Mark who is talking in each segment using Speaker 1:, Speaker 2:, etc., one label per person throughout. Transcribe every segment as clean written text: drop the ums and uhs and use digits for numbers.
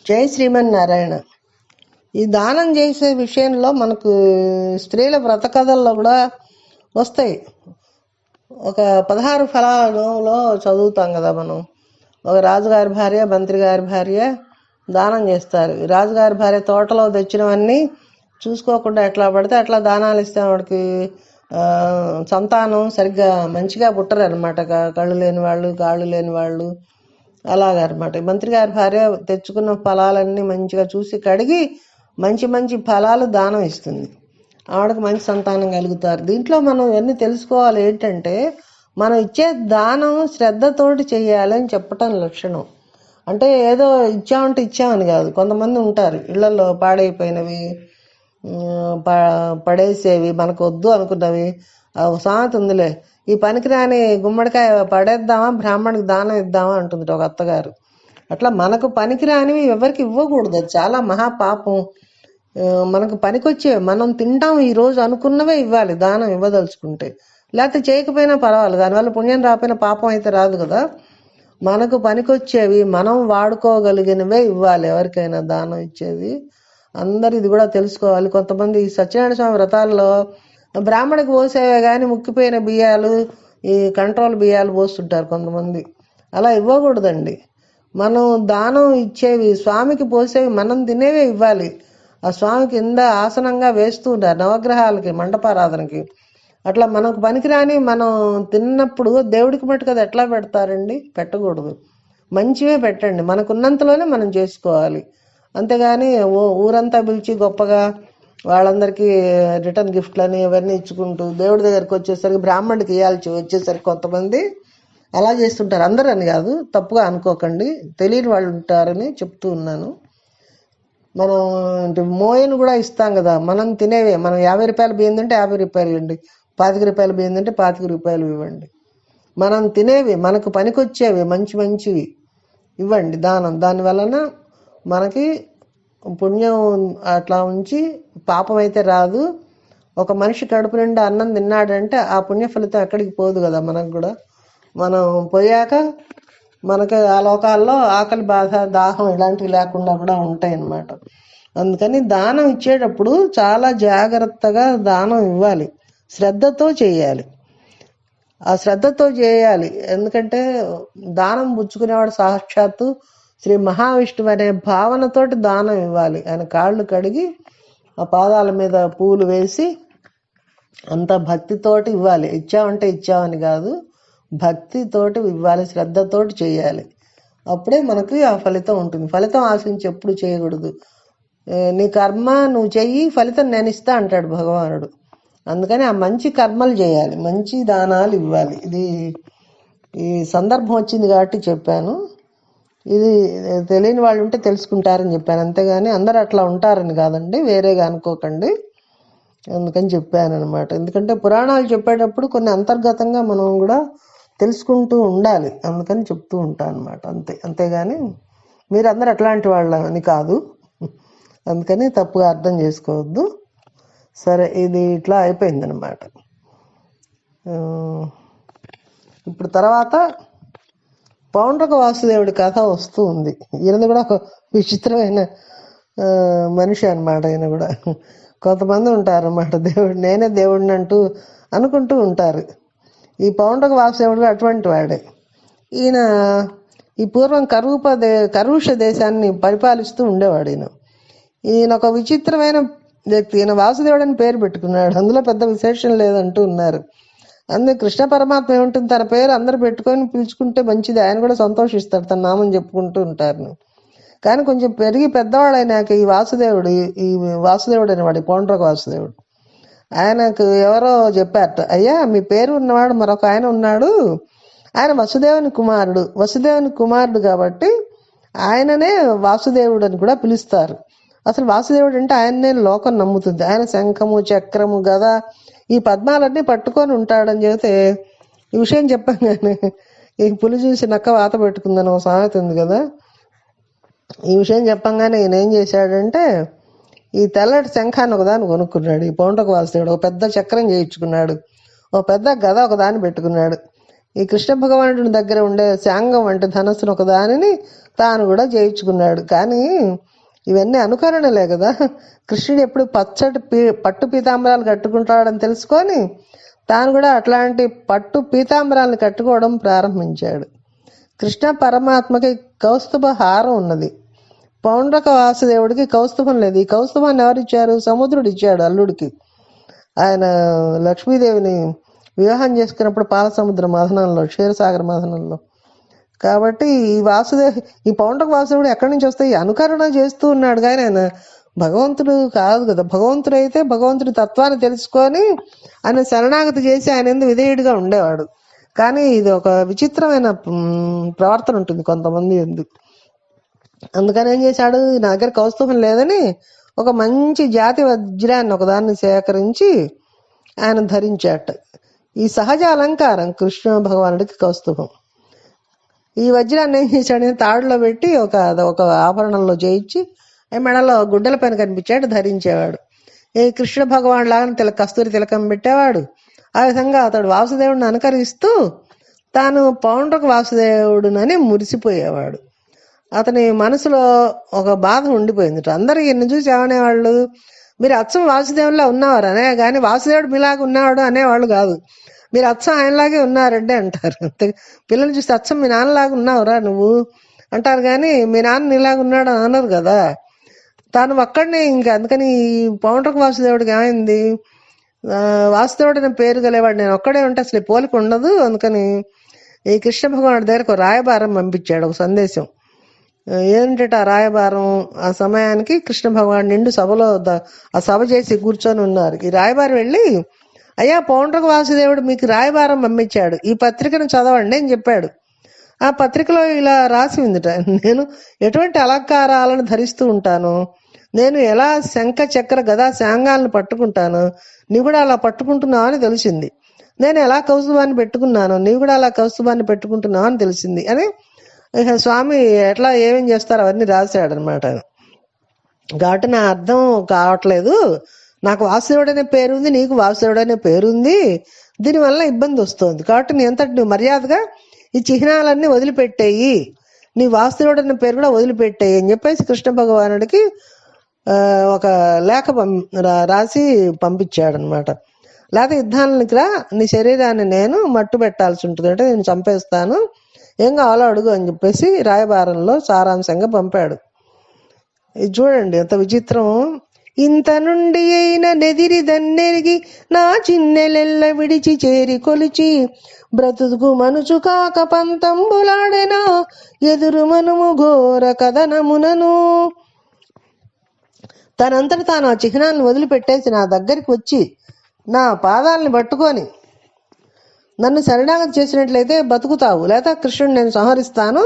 Speaker 1: జై శ్రీమన్నారాయణ. ఈ దానం చేసే విషయంలో మనకు స్త్రీల వ్రత కథల్లో కూడా వస్తాయి. ఒక 16 ఫలాలలో చదువుతాం కదా మనం. ఒక రాజుగారి భార్య, మంత్రి గారి భార్య దానం చేస్తారు. రాజుగారి భార్య తోటలో తెచ్చినవన్నీ చూసుకోకుండా ఎట్లా పడితే అట్లా దానాలు ఇస్తే వాడికి సంతానం సరిగ్గా మంచిగా పుట్టరు అనమాట. కళ్ళు లేని వాళ్ళు, కాళ్ళు లేని వాళ్ళు అలాగనమాట. మంత్రి గారి భార్య తెచ్చుకున్న ఫలాలన్నీ మంచిగా చూసి కడిగి మంచి మంచి ఫలాలు దానం ఇస్తుంది. ఆవిడకి మంచి సంతానం కలుగుతారు. దీంట్లో మనం ఎన్ని తెలుసుకోవాలి ఏంటంటే, మనం ఇచ్చే దానం శ్రద్ధతోటి చేయాలని చెప్పటం లక్షణం. అంటే ఏదో ఇచ్చామంటే ఇచ్చామని కాదు. కొంతమంది ఉంటారు ఇళ్లలో పాడైపోయినవి, పడేసేవి, మనకు వద్దు అనుకున్నవి. సామెత ఉందిలే, ఈ పనికిరాని గుమ్మడికాయ పడేద్దామా బ్రాహ్మణికి దానం ఇద్దామా అంటుంది ఒక అత్తగారు. అట్లా మనకు పనికిరానివి ఎవరికి ఇవ్వకూడదు. అది చాలా మహాపాపం. మనకు పనికొచ్చే మనం తింటాం ఈరోజు అనుకున్నవే ఇవ్వాలి దానం ఇవ్వదలుచుకుంటే. లేకపోతే చేయకపోయినా పర్వాలేదు, దానివల్ల పుణ్యం రాకపోయినా పాపం అయితే రాదు కదా. మనకు పనికొచ్చేవి మనం వాడుకోగలిగినవే ఇవ్వాలి ఎవరికైనా దానం ఇచ్చేది. అందరు ఇది కూడా తెలుసుకోవాలి. కొంతమంది ఈ సత్యనారాయణ స్వామి వ్రతాల్లో బ్రాహ్మణికి పోసేవే కానీ ముక్కిపోయిన బియ్యాలు, ఈ కంట్రోల్ బియ్యాలు పోస్తుంటారు కొంతమంది. అలా ఇవ్వకూడదండి. మనం దానం ఇచ్చేవి, స్వామికి పోసేవి మనం తినేవే ఇవ్వాలి. ఆ స్వామి కింద ఆసనంగా వేస్తూ ఉంటారు నవగ్రహాలకి, మండపారాధనకి. అట్లా మనకు పనికిరాని మనం తిన్నప్పుడు దేవుడికి మట్టుకు అది ఎట్లా పెడతారండి? పెట్టకూడదు. మంచివే పెట్టండి, మనకున్నంతలోనే మనం చేసుకోవాలి. అంతేగాని ఊరంతా పిలిచి గొప్పగా వాళ్ళందరికీ రిటర్న్ గిఫ్ట్లని ఇవన్నీ ఇచ్చుకుంటూ దేవుడి దగ్గరికి వచ్చేసరికి బ్రాహ్మణుడికి ఇవ్వాల్సి వచ్చేసరికి కొంతమంది అలా చేస్తుంటారు. అందరూ అని కాదు, తప్పుగా అనుకోకండి, తెలియని వాళ్ళు ఉంటారని చెప్తూ ఉన్నాను. మనం మోయను కూడా ఇస్తాం కదా, మనం తినేవే. మనం 50 రూపాయలు బియ్యం తింటే 50 రూపాయలు ఇవ్వండి, 25 రూపాయలు బియ్యం తింటే 25 రూపాయలు ఇవ్వండి. మనం తినేవి, మనకు పనికొచ్చేవి, మంచి మంచివి ఇవ్వండి దానం. దానివలన మనకి పుణ్యం అట్లా ఉంచి పాపం అయితే రాదు. ఒక మనిషి కడుపు నిండా అన్నం తిన్నాడంటే ఆ పుణ్య ఫలితం ఎక్కడికి పోదు కదా. మనకు కూడా మనం పోయాక మనకి ఆ లోకాల్లో ఆకలి, బాధ, దాహం ఇలాంటివి లేకుండా కూడా ఉంటాయి అన్నమాట. అందుకని దానం ఇచ్చేటప్పుడు చాలా జాగ్రత్తగా దానం ఇవ్వాలి, శ్రద్ధతో చేయాలి. ఆ శ్రద్ధతో చేయాలి. ఎందుకంటే దానం పుచ్చుకునేవాడు సాక్షాత్తు శ్రీ మహావిష్ణువు అనే భావనతోటి దానం ఇవ్వాలి. ఆయన కాళ్ళు కడిగి ఆ పాదాల మీద పూలు వేసి అంత భక్తితోటి ఇవ్వాలి. ఇచ్చామంటే ఇచ్చామని కాదు, భక్తితోటి ఇవ్వాలి, శ్రద్ధతోటి చేయాలి. అప్పుడే మనకి ఆ ఫలితం ఉంటుంది. ఫలితం ఆశించి ఎప్పుడు చేయకూడదు. నీ కర్మ నువ్వు చెయ్యి, ఫలితం నేను ఇస్తా అంటాడు భగవానుడు. అందుకని ఆ మంచి కర్మలు చేయాలి, మంచి దానాలు ఇవ్వాలి. ఇది ఈ సందర్భం వచ్చింది కాబట్టి చెప్పాను. ఇది తెలియని వాళ్ళు ఉంటే తెలుసుకుంటారని చెప్పాను, అంతేగాని అందరు అట్లా ఉంటారని కాదండి, వేరేగా అనుకోకండి. అందుకని చెప్పాను అనమాట. ఎందుకంటే పురాణాలు చెప్పేటప్పుడు కొన్ని అంతర్గతంగా మనం కూడా తెలుసుకుంటూ ఉండాలి, అందుకని చెప్తూ ఉంటాను అనమాట. అంతేగాని మీరందరూ అట్లాంటి వాళ్ళని కాదు, అందుకని తప్పుగా అర్థం చేసుకోవద్దు. సరే, ఇది ఇట్లా అయిపోయిందనమాట. ఇప్పుడు తర్వాత పౌండ్రక వాసుదేవుడి కథ వస్తూ ఉంది. ఈయనది కూడా ఒక విచిత్రమైన మనిషి అనమాట. ఈయన కూడా కొంతమంది ఉంటారు అన్నమాట, నేనే దేవుడిని అంటూ అనుకుంటూ ఉంటారు. ఈ పౌండ్రక వాసుదేవుడు అటువంటి వాడే. ఈయన ఈ పూర్వం కరుష దేశాన్ని పరిపాలిస్తూ ఉండేవాడు. ఈయన ఒక విచిత్రమైన వ్యక్తి. ఈయన వాసుదేవుడు అని పేరు పెట్టుకున్నాడు, అందులో పెద్ద విశేషం లేదంటూ ఉన్నారు. అందుకే కృష్ణ పరమాత్మ ఏముంటుంది, తన పేరు అందరు పెట్టుకొని పిలుచుకుంటే మంచిది, ఆయన కూడా సంతోషిస్తాడు, తన నామం చెప్పుకుంటూ ఉంటారు. కానీ కొంచెం పెరిగి పెద్దవాడు అయినాక ఈ వాసుదేవుడు అనేవాడు, పౌండ్రక వాసుదేవుడు, ఆయనకు ఎవరో చెప్పారట, అయ్యా మీ పేరు ఉన్నవాడు మరొక ఆయన ఉన్నాడు, ఆయన వసుదేవుని కుమారుడు కాబట్టి ఆయననే వాసుదేవుడు అని కూడా పిలుస్తారు. అసలు వాసుదేవుడు అంటే ఆయననే లోకం నమ్ముతుంది. ఆయన శంఖము, చక్రము, గద, ఈ పద్మాలన్నీ పట్టుకొని ఉంటాడని చెబితే ఈ విషయం చెప్పంగానే ఈ పులి చూసి నక్క వాత పెట్టుకుందని ఒక సామెత ఉంది కదా. ఈ విషయం చెప్పంగానే ఈయన ఏం చేశాడంటే ఈ తెల్లటి శంఖాన్ని ఒకదాన్ని కొనుక్కున్నాడు. ఈ పౌండ్రక వాసుదేవుడు ఒక పెద్ద చక్రం చేయించుకున్నాడు, ఒక పెద్ద గద ఒకదాన్ని పెట్టుకున్నాడు. ఈ కృష్ణ భగవానుడి దగ్గర ఉండే శాంగం అంటే ధనస్సును ఒకదానిని తాను కూడా జయించుకున్నాడు. కానీ ఇవన్నీ అనుకరణలే కదా. కృష్ణుడు ఎప్పుడు పచ్చటి పట్టు పీతాంబరాలు కట్టుకుంటాడని తెలుసుకొని తాను కూడా అట్లాంటి పట్టు పీతాంబరాలను కట్టుకోవడం ప్రారంభించాడు. కృష్ణ పరమాత్మకి కౌస్తుభ హారం ఉన్నది, పౌండ్రక వాసుదేవుడికి కౌస్తుభం లేదు. ఈ కౌస్తుభాన్ని ఎవరిచ్చారు? సముద్రుడు ఇచ్చాడు అల్లుడికి. ఆయన లక్ష్మీదేవిని వివాహం చేసుకున్నప్పుడు పాలసముద్ర మథనంలో, క్షీరసాగర మథనంలో. కాబట్టి ఈ పౌండ్రక వాసుదేవుడు ఎక్కడి నుంచి వస్తాయి? అనుకరణ చేస్తూ ఉన్నాడు కానీ ఆయన భగవంతుడు కాదు కదా. భగవంతుడు అయితే భగవంతుడి తత్వాన్ని తెలుసుకొని ఆయన శరణాగతి చేసి ఆయన ఎందుకు విధేయుడిగా ఉండేవాడు. కానీ ఇది ఒక విచిత్రమైన ప్రవర్తన ఉంటుంది కొంతమంది ఎందుకు. అందుకని ఏం చేశాడు? నా దగ్గర కౌస్తుభం లేదని ఒక మంచి జాతి వజ్రాన్ని ఒకదాన్ని సేకరించి ఆయన ధరించాట. ఈ సహజ అలంకారం కృష్ణ భగవానుడికి కౌస్తుభం. ఈ వజ్రాన్ని ఏం చేశాడు? తాడులో పెట్టి ఒక ఆభరణంలో చేయించి మెడలో గుడ్డల పైన కనిపించాడు, ధరించేవాడు. ఈ కృష్ణ భగవాన్ లాగా కస్తూరి తిలకం పెట్టేవాడు. ఆ విధంగా అతడు వాసుదేవుడిని అనుకరిస్తూ తాను పౌండ్రక వాసుదేవుడునని మురిసిపోయేవాడు. అతని మనసులో ఒక బాధ ఉండిపోయింది. అందరూ ఈయన్ని చూసి ఏమనేవాళ్ళు? మీరు అచ్చం వాసుదేవుల్లా ఉన్నవారు అనే, కానీ వాసుదేవుడు మీలాగా ఉన్నవాడు అనేవాళ్ళు కాదు. మీరు అచ్చం ఆయనలాగే ఉన్నారంటే అంటారు. అంతే. పిల్లలు చూస్తే అచ్చం మీ నాన్నలాగా ఉన్నావురా నువ్వు అంటారు, కానీ మీ నాన్న నీలాగా ఉన్నాడు అని అనరు కదా. తాను ఒక్కడినే ఇంకా. అందుకని ఈ పౌండ్రక వాసుదేవుడికి ఏమైంది? వాసుదేవుడు అనే పేరు గలేవాడు నేను ఒక్కడే ఉంటే అసలు పోలిక ఉండదు. అందుకని ఈ కృష్ణ భగవానుడి దగ్గరకు రాయబారం పంపించాడు, ఒక సందేశం. ఏంటంటే ఆ రాయబారం, ఆ సమయానికి కృష్ణ భగవాన్ నిండు సభలో ఆ సభ చేసి కూర్చొని ఉన్నారు. ఈ రాయబారం వెళ్ళి, అయ్యా పౌండ్రక వాసుదేవుడు మీకు రాయబారం పంపించాడు, ఈ పత్రికను చదవండి అని చెప్పాడు. ఆ పత్రికలో ఇలా రాసి ఉందిట, నేను ఎటువంటి అలంకారాలను ధరిస్తూ ఉంటాను, నేను ఎలా శంఖ చక్ర గదా శాంగాలను పట్టుకుంటాను, నీవు కూడా అలా పట్టుకుంటున్నావు అని తెలిసింది. నేను ఎలా కౌస్తుభాన్ని పెట్టుకున్నాను, నీవు కూడా అలా కౌస్తుభాన్ని పెట్టుకుంటున్నావు అని తెలిసింది అని స్వామి ఎట్లా ఏమేం చేస్తారో అవన్నీ రాశాడు అనమాట. కాబట్టి నా అర్థం కావట్లేదు, నాకు వాసుదేవుడనే పేరుంది, నీకు వాసుదేవుడనే పేరుంది, దీనివల్ల ఇబ్బంది వస్తుంది. కాబట్టి నీ అంతటి నువ్వు మర్యాదగా ఈ చిహ్నాలన్నీ వదిలిపెట్టేయి, నీ వాసుదేవుడనే పేరు కూడా వదిలిపెట్టేయి అని చెప్పేసి కృష్ణ భగవానుడికి ఒక లేఖ రాసి పంపించాడు అనమాట. లేకపోతే యుద్ధానికి రా, నీ శరీరాన్ని నేను మట్టు పెట్టాల్సి ఉంటుంది, అంటే నేను చంపేస్తాను, ఏం కావాలో అడుగు అని చెప్పేసి రాయబారంలో సారాంశంగా పంపాడు. ఇది చూడండి ఎంత విచిత్రం. ఇంత నుండి అయిన నెదిరి దన్నెరిగి నా చిన్నెలెల్ల విడిచి చేరి కొలిచి బ్రతుకు మనుచు కాక పంతంబులాడెనా ఎదురు మనుము ఘోర కథనమునను. తనంతట తాను ఆ చిహ్నాలను వదిలిపెట్టేసి నా దగ్గరికి వచ్చి నా పాదాలని పట్టుకొని నన్ను శరణాగతి చేసినట్లయితే బతుకుతావు, లేదా కృష్ణుడు నేను సంహరిస్తాను,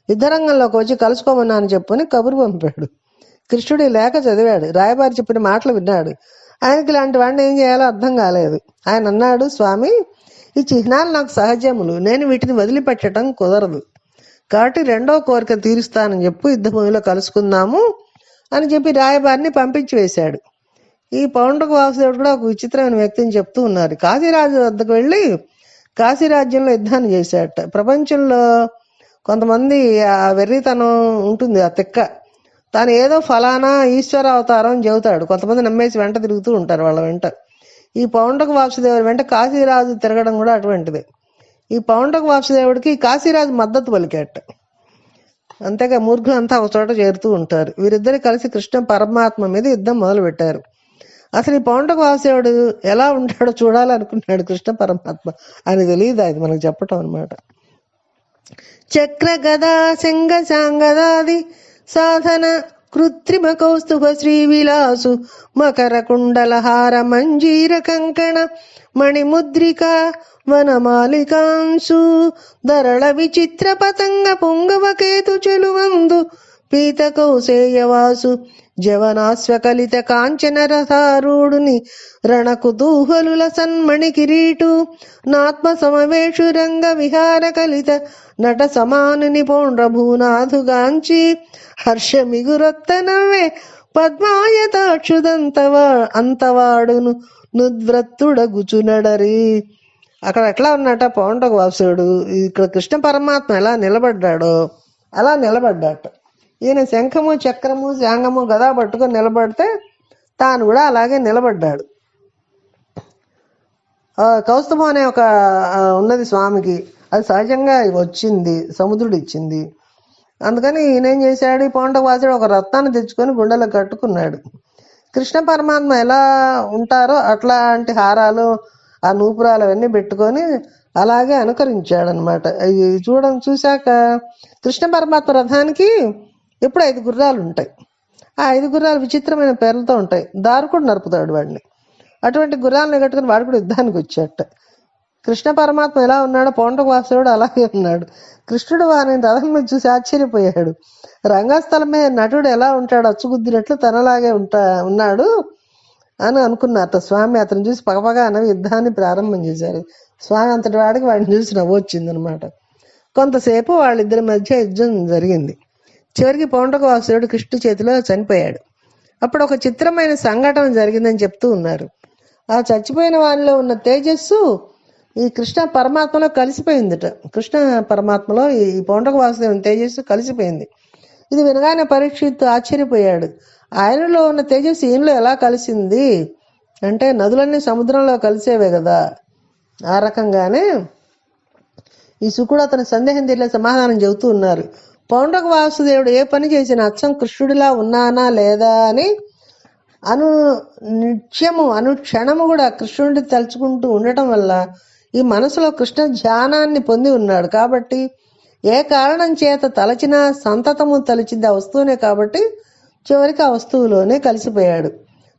Speaker 1: యుద్ధరంగంలోకి వచ్చి కలుసుకోమన్నా అని చెప్పుని కబురు పంపాడు. కృష్ణుడు లేఖ చదివాడు, రాయబారి చెప్పిన మాటలు విన్నాడు. ఆయనకి ఇలాంటి వాడిని ఏం చేయాలో అర్థం కాలేదు. ఆయన అన్నాడు, స్వామి ఈ చిహ్నాలు నాకు సహజములు, నేను వీటిని వదిలిపెట్టడం కుదరదు, కాబట్టి రెండో కోరిక తీరుస్తానని చెప్పు, యుద్ధభూమిలో కలుసుకుందాము అని చెప్పి రాయబారిని పంపించి వేశాడు. ఈ పౌండ్రక వాసుదేవుడు కూడా ఒక విచిత్రమైన వ్యక్తిని చెప్తూ ఉన్నారు. కాశీరాజు వద్దకు వెళ్ళి కాశీరాజ్యంలో యుద్ధాన్ని చేశాడట. ప్రపంచంలో కొంతమంది ఆ వెర్రితనం ఉంటుంది, ఆ తిక్క, తాను ఏదో ఫలానా ఈశ్వర అవతారం చెబుతాడు, కొంతమంది నమ్మేసి వెంట తిరుగుతూ ఉంటారు వాళ్ళ వెంట. ఈ పౌండ్రక వాసుదేవుడి వెంట కాశీరాజు తిరగడం కూడా అటువంటిదే. ఈ పౌండ్రక వాసుదేవుడికి కాశీరాజు మద్దతు పలికేట. అంతేగా మూర్ఖులంతా ఒక చోట చేరుతూ ఉంటారు. వీరిద్దరు కలిసి కృష్ణ పరమాత్మ మీద యుద్ధం మొదలు పెట్టారు. అసలు ఈ పౌండ్రక వాసుదేవుడు ఎలా ఉంటాడో చూడాలనుకున్నాడు కృష్ణ పరమాత్మ, అని తెలియదు, అది మనకు చెప్పటం అనమాట. చక్ర గదా శంగ సాంగదాది సాధన కృత్రిమ కౌస్తుభ శ్రీ విలాసు మకర కుండలహార మంజీర కంకణ మణిముద్రిక వనమాలికాంశు ధరళ విచిత్ర పతంగ పొంగవ కేతు చెలువందు పీత కౌసేయవాసు జవనాశ్వకలిత కాంచన రథారూఢుని రణకుతూహలుల సన్మణి కిరీటు నాత్మ సమవేషు రంగ విహార కలిత నట సమానుని పౌండ్రభూనాథుగాంచి హర్ష మిగురొత్త నవ్వే పద్మాయతాక్షుదంతవా అంతవాడును నుద్వ్రత్తుడగుచునడరి. అక్కడ ఎట్లా ఉన్నట పౌండ్రక వాసుడు, ఇక్కడ కృష్ణ పరమాత్మ ఎలా నిలబడ్డాడో అలా నిలబడ్డాట. ఈయన శంఖము చక్రము శాంగము గదా పట్టుకొని నిలబడితే తాను కూడా అలాగే నిలబడ్డాడు. కౌస్తుభం అనే ఒక ఉన్నది స్వామికి, అది సహజంగా వచ్చింది, సముద్రుడు ఇచ్చింది. అందుకని ఈయన ఏం చేశాడు, ఈ పౌండవాసుడు ఒక రత్నాన్ని తెచ్చుకొని గుండెలో కట్టుకున్నాడు. కృష్ణ పరమాత్మ ఎలా ఉంటారో అట్లాంటి హారాలు ఆ నూపురాలు అవన్నీ పెట్టుకొని అలాగే అనుకరించాడనమాట. అవి చూశాక కృష్ణ పరమాత్మ రథానికి ఎప్పుడు 5 గుర్రాలు ఉంటాయి. ఆ 5 గుర్రాలు విచిత్రమైన పేర్లతో ఉంటాయి. దారుకుడు నరుపుతాడు వాడిని. అటువంటి గుర్రాలను కట్టుకుని వాడు కూడా యుద్ధానికి వచ్చాట. కృష్ణ పరమాత్మ ఎలా ఉన్నాడో పౌండ్రవాసుడు అలాగే ఉన్నాడు. కృష్ణుడు వారిని రథం మీద చూసి ఆశ్చర్యపోయాడు. రంగస్థలం మీద నటుడు ఎలా ఉంటాడు, అచ్చుగుద్దినట్లు తనలాగే ఉన్నాడు అని అనుకున్నారట స్వామి. అతను చూసి పగపగా అన్నవి యుద్ధాన్ని ప్రారంభం చేశారు. స్వామి అంతటి వాడికి వాడిని చూసి నవ్వొచ్చిందనమాట. కొంతసేపు వాళ్ళిద్దరి మధ్య యుద్ధం జరిగింది. చివరికి పౌండ్రవాసుడు కృష్ణుడి చేతిలో చనిపోయాడు. అప్పుడు ఒక చిత్రమైన సంఘటన జరిగిందని చెప్తూ ఉన్నారు. ఆ చచ్చిపోయిన వారిలో ఉన్న తేజస్సు ఈ కృష్ణ పరమాత్మలో కలిసిపోయిందిట. కృష్ణ పరమాత్మలో ఈ పౌండ్రవాసుదేవుని తేజస్సు కలిసిపోయింది. ఇది వినగానే పరీక్షిత్తు ఆశ్చర్యపోయాడు. ఆయనలో ఉన్న తేజస్సు ఈయనలో ఎలా కలిసింది అంటే, నదులన్నీ సముద్రంలో కలిసేవే కదా. ఆ రకంగానే ఈ శుకుడు అతని సందేహం తీరే సమాధానం చెబుతూ ఉన్నారు. పౌండ్రక వాసుదేవుడు ఏ పని చేసినా అచ్చం కృష్ణుడిలా ఉన్నానా లేదా అని నిత్యము అనుక్షణము కూడా కృష్ణుడిని తలుచుకుంటూ ఉండటం వల్ల ఈ మనసులో కృష్ణ ధ్యానాన్ని పొంది ఉన్నాడు. కాబట్టి ఏ కారణం చేత తలచినా సంతతము తలిచింది ఆ వస్తువునే, కాబట్టి చివరికి ఆ వస్తువులోనే కలిసిపోయాడు.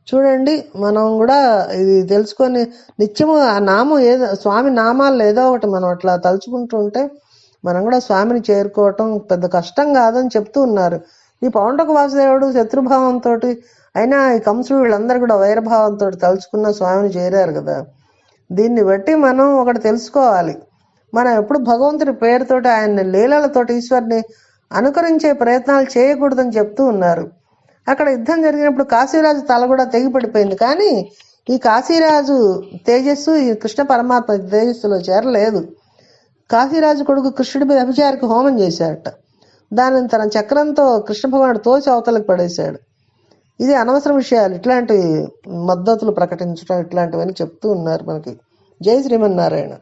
Speaker 1: చూడండి, మనం కూడా ఇది తెలుసుకొని నిత్యము ఆ నామం ఏదో, స్వామి నామాల్లో ఏదో ఒకటి మనం అట్లా తలుచుకుంటూ ఉంటే మనం కూడా స్వామిని చేరుకోవటం పెద్ద కష్టం కాదని చెప్తూ ఉన్నారు. ఈ పౌండ్రక వాసుదేవుడు శత్రుభావంతో అయినా ఈ కంసుడు వీళ్ళందరూ కూడా వైరభావంతో తలుచుకున్న స్వామిని చేరారు కదా. దీన్ని బట్టి మనం ఒకటి తెలుసుకోవాలి, మనం ఎప్పుడు భగవంతుడి పేరుతోటి ఆయన లీలలతోటి ఈశ్వరుని అనుకరించే ప్రయత్నాలు చేయకూడదని చెప్తూ ఉన్నారు. అక్కడ యుద్ధం జరిగినప్పుడు కాశీరాజు తల కూడా తెగిపడిపోయింది. కానీ ఈ కాశీరాజు తేజస్సు ఈ కృష్ణ పరమాత్మ తేజస్సులో చేరలేదు. కాశీరాజు కొడుకు కృష్ణుడి మీద అభిచారికి హోమం చేశాడట. దానిని తన చక్రంతో కృష్ణ భగవానుడు తోసి అవతలకు పడేశాడు. ఇది అనవసర విషయాలు, ఇట్లాంటి మద్దతులు ప్రకటించడం ఇట్లాంటివన్నీ చెప్తూ ఉన్నారు మనకి. జై శ్రీమన్నారాయణ.